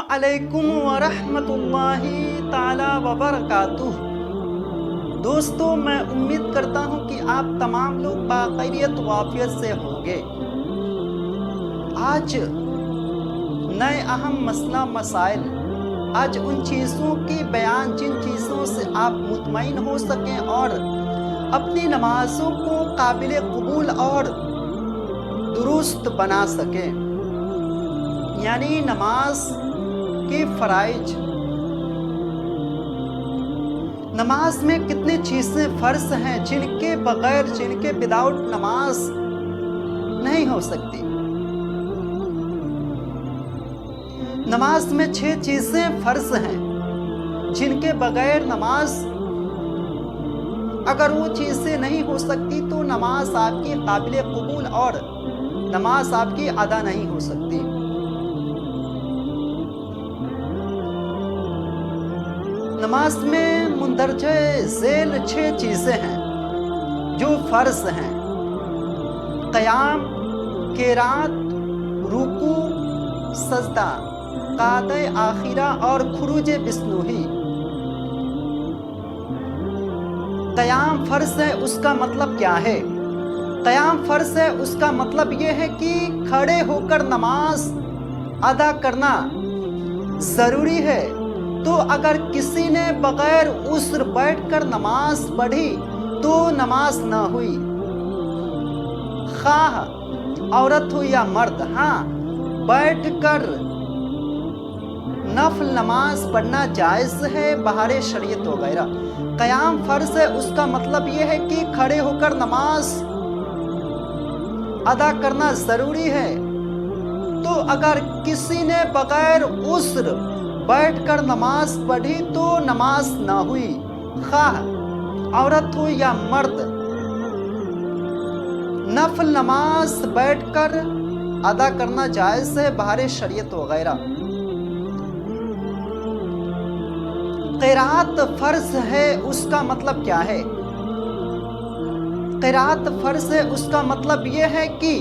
علیکم ورحمۃ اللہ تعالی وبرکاتہ۔ دوستو، میں امید کرتا ہوں کہ آپ تمام لوگ باخیریت و عافیت سے ہوں گے۔ آج نئے اہم مسئلہ مسائل، آج ان چیزوں کی بیان جن چیزوں سے آپ مطمئن ہو سکیں اور اپنی نمازوں کو قابل قبول اور درست بنا سکیں، یعنی نماز کے فرائض۔ نماز میں کتنی چیزیں فرض ہیں جن کے بغیر، جن کے وداؤٹ نماز نہیں ہو سکتی۔ نماز میں 6 چیزیں فرض ہیں جن کے بغیر نماز، اگر وہ چیزیں نہیں ہو سکتی تو نماز آپ کی قابل قبول اور نماز آپ کی ادا نہیں ہو سکتی۔ نماز میں مندرجہ ذیل 6 چیزیں ہیں جو فرض ہیں: قیام، قرات، رکوع، سجدہ، قعدہ آخرہ اور خروج بسنوحی۔ قیام فرض ہے، اس کا مطلب کیا ہے؟ قیام فرض ہے، اس کا مطلب یہ ہے کہ کھڑے ہو کر نماز ادا کرنا ضروری ہے۔ تو اگر کسی نے بغیر عذر بیٹھ کر نماز پڑھی تو نماز نہ ہوئی، خواہ عورت ہو یا مرد۔ ہاں، بیٹھ کر نفل نماز پڑھنا جائز ہے بہار شریعت وغیرہ۔ قیام فرض ہے، اس کا مطلب یہ ہے کہ کھڑے ہو کر نماز ادا کرنا ضروری ہے۔ تو اگر کسی نے بغیر عذر بیٹھ کر نماز پڑھی تو نماز نہ ہوئی، خواہ عورت ہو یا مرد۔ نفل نماز بیٹھ کر ادا کرنا جائز ہے بہار شریعت وغیرہ۔ قرات فرض ہے، اس کا مطلب کیا ہے؟ قرات فرض ہے، اس کا مطلب یہ ہے کہ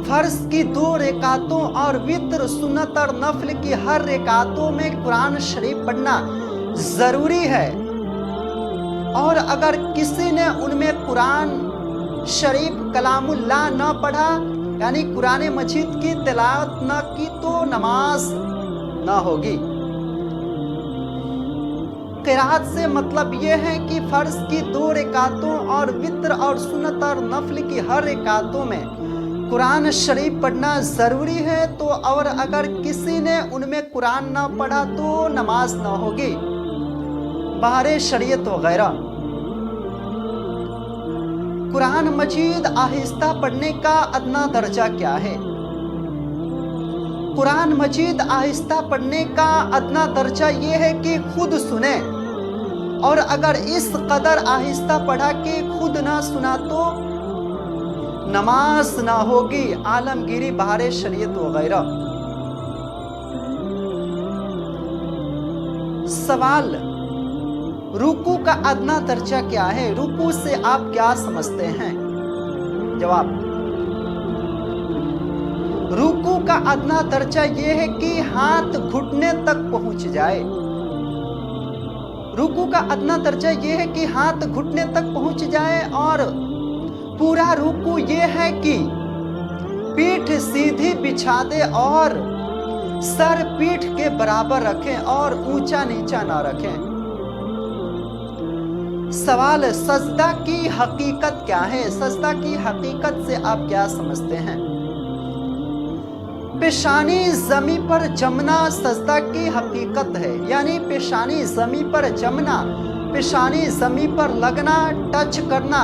فرض کی 2 رکعتوں اور وتر، سنت اور نفل کی ہر رکعتوں میں قرآن شریف پڑھنا ضروری ہے۔ اور اگر کسی نے ان میں قرآن شریف کلام اللہ نہ پڑھا، یعنی قرآن مجید کی تلاوت نہ کی تو نماز نہ ہوگی۔ قرات سے مطلب یہ ہے کہ فرض کی 2 رکعتوں اور وتر اور سنت اور نفل کی ہر رکعتوں میں قرآن شریف پڑھنا ضروری ہے۔ تو اور اگر کسی نے ان میں قرآن نہ پڑھا تو نماز نہ ہوگی بہار شریعت وغیرہ۔ قرآن مجید آہستہ پڑھنے کا ادنا درجہ کیا ہے؟ قرآن مجید آہستہ پڑھنے کا ادنا درجہ یہ ہے کہ خود سنیں، اور اگر اس قدر آہستہ پڑھا کہ خود نہ سنا تو نماز نہ ہوگی، عالمگیری بہار شریعت وغیرہ۔ سوال: رکوع کا ادنا درجہ کیا ہے؟ رکوع سے آپ کیا سمجھتے ہیں؟ جواب: رکوع کا ادنا درجہ یہ ہے کہ ہاتھ گھٹنے تک پہنچ جائے۔ رکوع کا ادنا درجہ یہ ہے کہ ہاتھ گھٹنے تک پہنچ جائے، اور پورا رکوع یہ ہے کہ پیٹھ سیدھی بچھا دے اور سر پیٹھ کے برابر رکھیں اور اونچا نیچا نہ رکھیں۔ سوال: سجدہ کی حقیقت کیا ہے؟ سجدہ کی حقیقت سے آپ کیا سمجھتے ہیں؟ پیشانی زمین پر جمنا سجدہ کی حقیقت ہے، یعنی پیشانی زمین پر جمنا، پیشانی زمین پر لگنا، ٹچ کرنا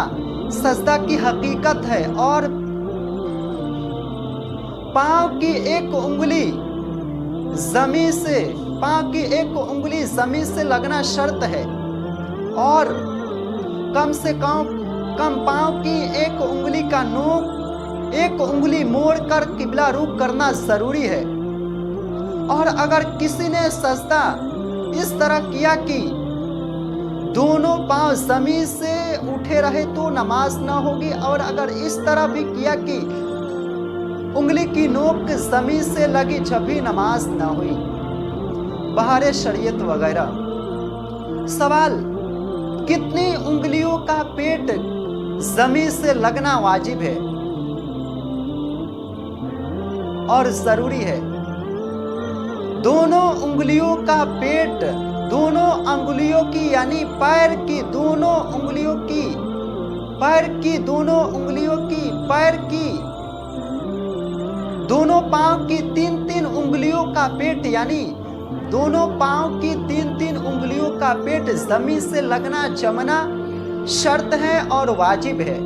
سجدہ کی حقیقت ہے۔ اور پاؤں کی ایک انگلی زمین سے لگنا شرط ہے، اور کم سے کم پاؤں کی ایک انگلی کا نوک ایک انگلی موڑ کر قبلہ رخ کرنا ضروری ہے۔ اور اگر کسی نے سجدہ اس طرح کیا کہ دونوں پاؤں زمین سے اٹھے رہے تو نماز نہ ہوگی، اور اگر اس طرح بھی کیا کہ انگلی کی نوک زمین سے لگی جب بھی نماز نہ ہوئی، بہار شریعت وغیرہ۔ سوال: کتنی انگلیوں کا پیٹ زمین سے لگنا واجب ہے اور ضروری ہے؟ دونوں انگلیوں کا پیٹ، دونوں انگلیوں کی یعنی پیر کی دونوں انگلیوں کی، پیر کی دونوں انگلیوں کی، پیر کی دونوں پاؤں کی تین تین انگلیوں کا پیٹ یعنی دونوں پاؤں کی تین تین انگلیوں کا پیٹ زمین سے لگنا جمنا شرط ہے اور واجب ہے۔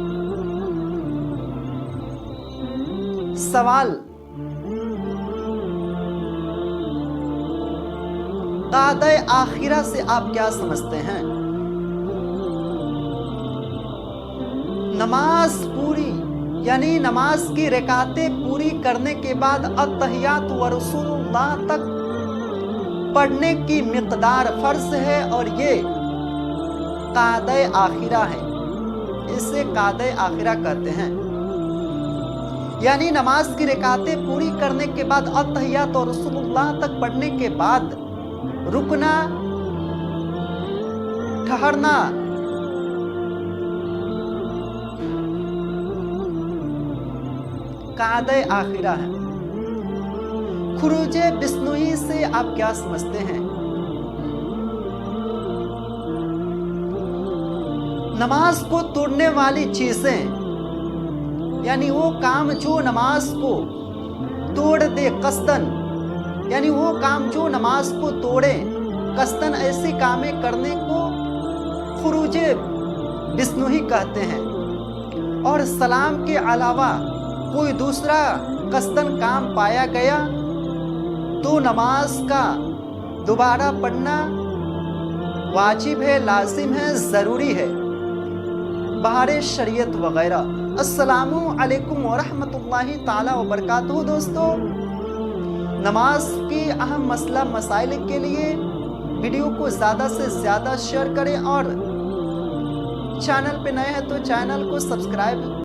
سوال: قاعدہ آخرہ سے آپ کیا سمجھتے ہیں؟ نماز پوری یعنی نماز کی رکعتیں پوری کرنے کے بعد التحیات و رسول اللہ تک پڑھنے کی مقدار فرض ہے اور یہ قاعدہ آخرہ ہے، اسے قاعدہ آخرہ کہتے ہیں۔ یعنی نماز کی رکعتیں پوری کرنے کے بعد التحیات و رسول اللہ تک پڑھنے کے بعد رکنا، ٹھہرنا، قاعدہ آخرہ ہے۔ خروج بسنوئی سے آپ کیا سمجھتے ہیں؟ نماز کو توڑنے والی چیزیں یعنی وہ کام جو نماز کو توڑ دے قصدن، یعنی وہ کام جو نماز کو توڑے قصدن، ایسی کامیں کرنے کو خروج بسنوئی کہتے ہیں۔ اور سلام کے علاوہ کوئی دوسرا قصدن کام پایا گیا تو نماز کا دوبارہ پڑھنا واجب ہے، لازم ہے، ضروری ہے، بہار شریعت وغیرہ۔ السلام علیکم ورحمۃ اللہ تعالی وبرکاتہ۔ دوستو، نماز کی اہم مسئلہ مسائل کے لیے ویڈیو کو زیادہ سے زیادہ شیئر کریں اور چینل پہ نئے ہیں تو چینل کو سبسکرائب